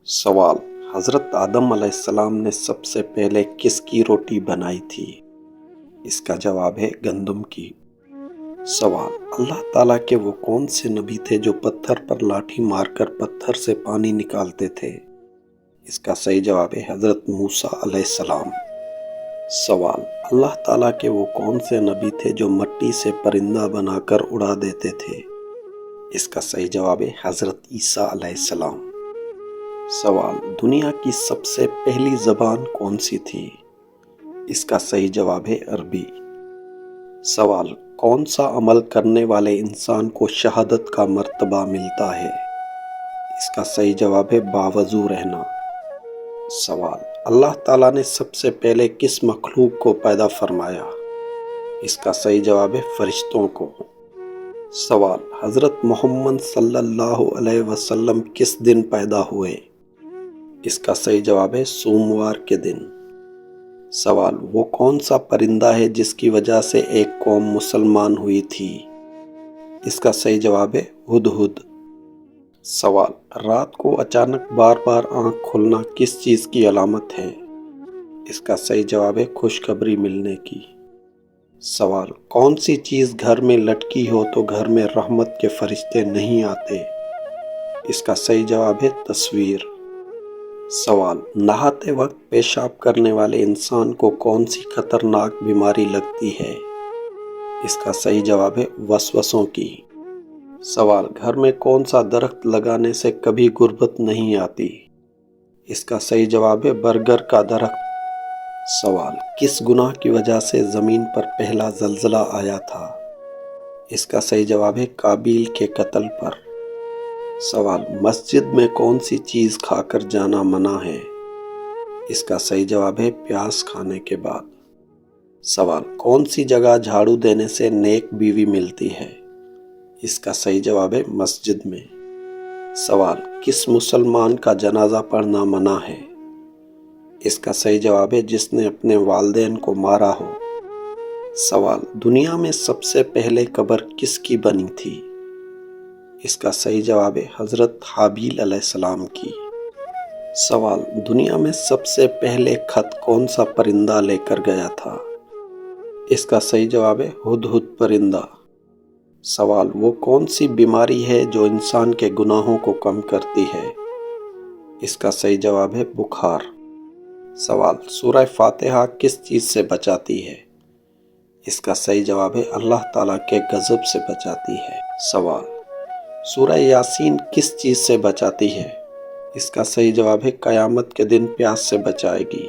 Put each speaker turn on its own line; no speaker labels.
सवाल: हज़रत आदम अलैहिस्सलाम ने सबसे पहले किसकी रोटी बनाई थी? इसका जवाब है गंदम की। सवाल: अल्लाह ताला के वो कौन से नबी थे जो पत्थर पर लाठी मारकर पत्थर से पानी निकालते थे? इसका सही जवाब है हज़रत मूसा अलैहिस्सलाम। सवाल: अल्लाह ताला के वो कौन से नबी थे जो मिट्टी से परिंदा बनाकर उड़ा देते थे? इसका सही जवाब है हज़रत ईसा अलैहिस्सलाम। सवाल: दुनिया की सबसे पहली ज़बान कौन सी थी? इसका सही जवाब है अरबी। सवाल: कौन सा अमल करने वाले इंसान को शहादत का मर्तबा मिलता है? इसका सही जवाब है बावज़ू रहना। सवाल: अल्लाह ताला ने सबसे पहले किस मखलूक को पैदा फरमाया? इसका सही जवाब है फरिश्तों को। सवाल: हज़रत मोहम्मद सल्लल्लाहु अलैहि वसल्लम किस दिन पैदा हुए? इसका सही जवाब है सोमवार के दिन। सवाल: वो कौन सा परिंदा है जिसकी वजह से एक कौम मुसलमान हुई थी? इसका सही जवाब है हुदहुद। सवाल: रात को अचानक बार बार आँख खुलना किस चीज़ की अलामत है? इसका सही जवाब है खुशखबरी मिलने की। सवाल: कौन सी चीज़ घर में लटकी हो तो घर में रहमत के फरिश्ते नहीं आते? इसका सही जवाब है तस्वीर। सवाल: नहाते वक्त पेशाब करने वाले इंसान को कौन सी खतरनाक बीमारी लगती है? इसका सही जवाब है वसवसों की। सवाल: घर में कौन सा दरख्त लगाने से कभी गुर्बत नहीं आती? इसका सही जवाब है बरगद का दरख्त। सवाल: किस गुनाह की वजह से ज़मीन पर पहला ज़लज़ला आया था? इसका सही जवाब है काबील के कत्ल पर। सवाल: मस्जिद में कौन सी चीज़ खाकर जाना मना है? इसका सही जवाब है प्याज खाने के बाद। सवाल: कौन सी जगह झाड़ू देने से नेक बीवी मिलती है? इसका सही जवाब है मस्जिद में। सवाल: किस मुसलमान का जनाजा पढ़ना मना है? इसका सही जवाब है जिसने अपने वालिदैन को मारा हो। सवाल: दुनिया में सबसे पहले कब्र किसकी बनी थी? इसका सही जवाब है हज़रत हाबील अलैहिस्सलाम की। सवाल: दुनिया में सबसे पहले खत कौन सा परिंदा लेकर गया था? इसका सही जवाब है हुदहुद परिंदा। सवाल: वो कौन सी बीमारी है जो इंसान के गुनाहों को कम करती है? इसका सही जवाब है बुखार। सवाल: सूरह फातिहा किस चीज़ से बचाती है? इसका सही जवाब है अल्लाह ताला के गज़ब से बचाती है। सवाल: सूरह यासीन किस चीज़ से बचाती है? इसका सही जवाब है क़यामत के दिन प्यास से बचाएगी।